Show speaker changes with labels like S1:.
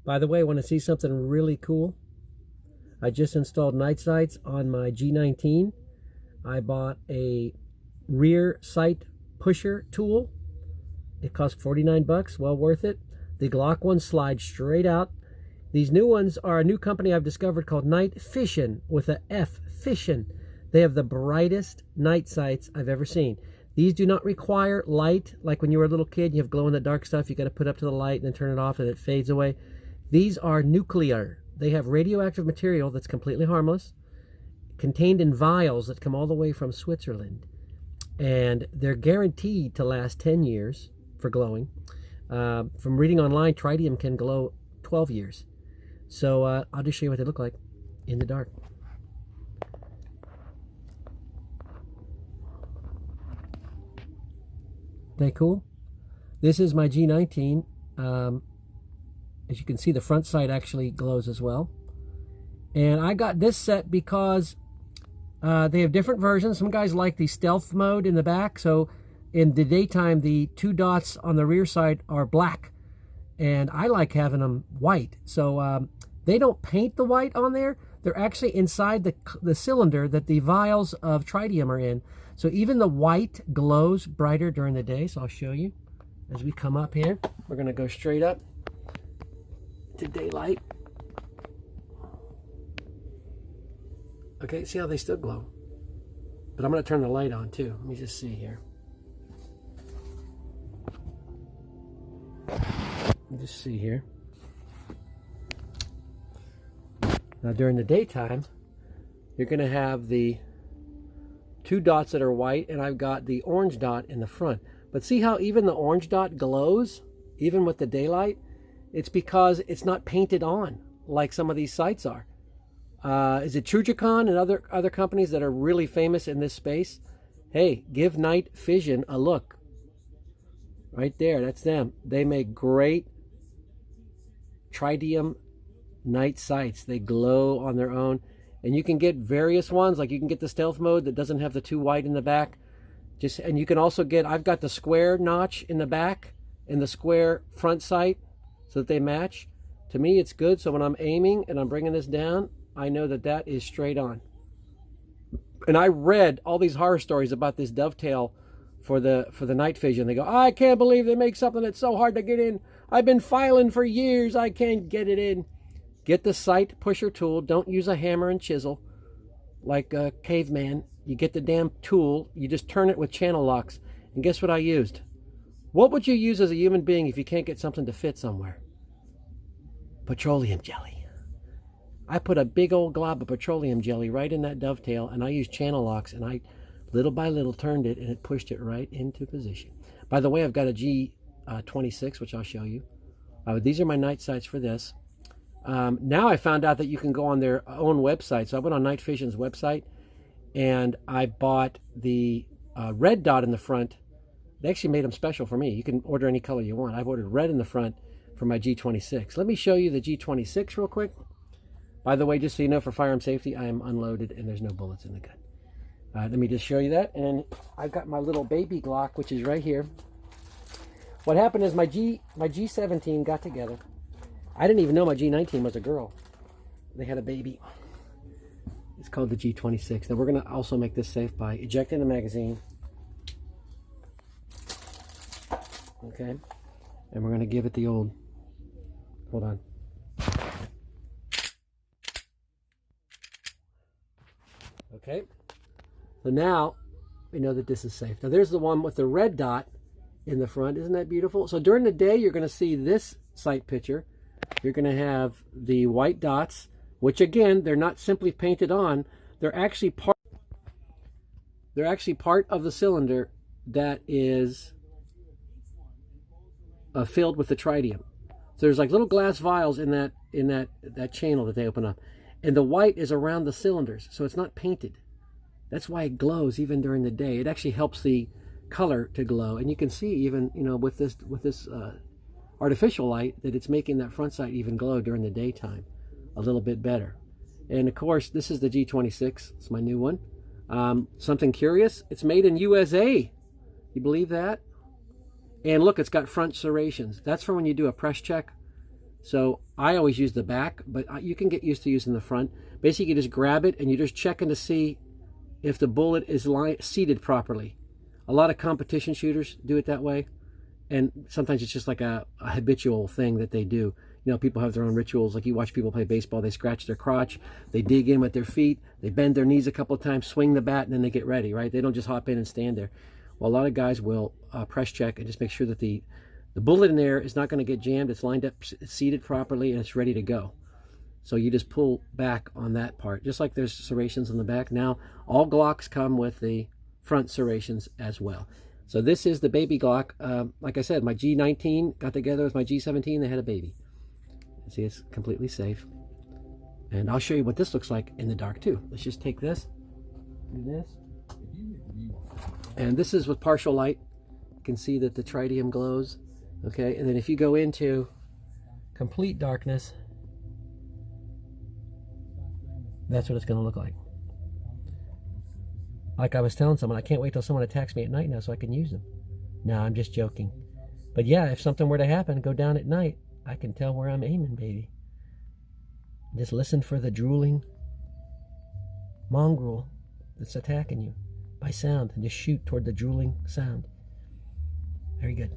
S1: By the way, want to see something really cool? I just installed night sights on my G19. I bought a rear sight pusher tool. It cost 49 bucks, well worth it. The Glock ones slide straight out. These new ones are a new company I've discovered called Fision, with a F, Fision. They have the brightest night sights I've ever seen. These do not require light, like when you were a little kid, you have glow-in-the-dark stuff you got to put up to the light and then turn it off and it fades away. These are nuclear. They have radioactive material that's completely harmless, contained in vials that come all the way from Switzerland. And they're guaranteed to last 10 years for glowing. From reading online, Tritium can glow 12 years. So I'll just show you what they look like in the dark. They cool? This is my G19. As you can see, the front sight actually glows as well. And I got this set because they have different versions. Some guys like the stealth mode in the back. So in the daytime, the two dots on the rear side are black. And I like having them white. So they don't paint the white on there. They're actually inside the cylinder that the vials of Tritium are in. So even the white glows brighter during the day. So I'll show you as we come up here. We're going to go straight up to daylight. Okay, see how they still glow? But I'm going to turn the light on too. Let me just see here. Let me just see here. Now during the daytime, you're going to have the two dots that are white, and I've got the orange dot in the front. But see how even the orange dot glows, even with the daylight? It's because it's not painted on like some of these sights are. Is it Tritium and other companies that are really famous in this space? Hey, give Night Fision a look. Right there, that's them. They make great Tritium night sights. They glow on their own. And you can get various ones, like you can get the stealth mode that doesn't have the two white in the back. And you can also get, I've got the square notch in the back and the square front sight so that they match. To me, it's good. So when I'm aiming and I'm bringing this down, I know that that is straight on. And I read all these horror stories about this dovetail for the night vision. They go, I can't believe they make something that's so hard to get in. I've been filing for years. I can't get it in. Get the sight pusher tool. Don't use a hammer and chisel like a caveman. You get the damn tool. You just turn it with channel locks. And guess what I used? What would you use as a human being if you can't get something to fit somewhere? Petroleum jelly. I put a big old glob of petroleum jelly right in that dovetail, and I used channel locks, and I little by little turned it, and it pushed it right into position. By the way, I've got a G26, which I'll show you. These are my night sights for this. Now I found out that you can go on their own website. So I went on Night Vision's website, and I bought the red dot in the front. They actually made them special for me. You can order any color you want. I've ordered red in the front for my G26. Let me show you the G26 real quick. By the way, just so you know, for firearm safety, I am unloaded and there's no bullets in the gun. Let me just show you that. And I've got my little baby Glock, which is right here. What happened is my G17 got together. I didn't even know my G19 was a girl. They had a baby. It's called the G26. Now we're going to also make this safe by ejecting the magazine. Okay. And we're going to give it the old, hold on. Okay. So now we know that this is safe. Now there's the one with the red dot in the front. Isn't that beautiful? So during the day, you're going to see this sight picture. You're going to have the white dots, which again, they're not simply painted on. They're actually part of the cylinder that is filled with the tritium. So there's like little glass vials in that channel that they open up, and the white is around the cylinders, so it's not painted. That's why it glows even during the day. It actually helps the color to glow, and you can see even with this artificial light that it's making that front sight even glow during the daytime a little bit better. And of course, this is the G26. It's my new one. Something curious, it's made in USA. You believe that? And look, it's got front serrations. That's for when you do a press check So I always use the back, but you can get used to using the front. Basically, you just grab it and you're just checking to see if the bullet is seated properly. A lot of competition shooters do it that way, and sometimes it's just like a habitual thing that they do. You know, people have their own rituals. Like you watch people play baseball, they scratch their crotch, they dig in with their feet, they bend their knees a couple of times, swing the bat, and then they get ready, right? They don't just hop in and stand there. Well, a lot of guys will press check and just make sure that the bullet in there is not going to get jammed. It's lined up, it's seated properly, and it's ready to go. So you just pull back on that part, just like there's serrations on the back. Now, all Glocks come with the front serrations as well. So this is the baby Glock. Like I said, my G19 got together with my G17. They had a baby. See, it's completely safe. And I'll show you what this looks like in the dark too. Let's just take this, do this. And this is with partial light. You can see that the tritium glows. Okay, and then if you go into complete darkness, that's what it's going to look like. Like I was telling someone, I can't wait till someone attacks me at night now so I can use them. No, I'm just joking. But yeah, if something were to happen, go down at night, I can tell where I'm aiming, baby. Just listen for the drooling mongrel that's attacking you by sound, and just shoot toward the drooling sound. Very good.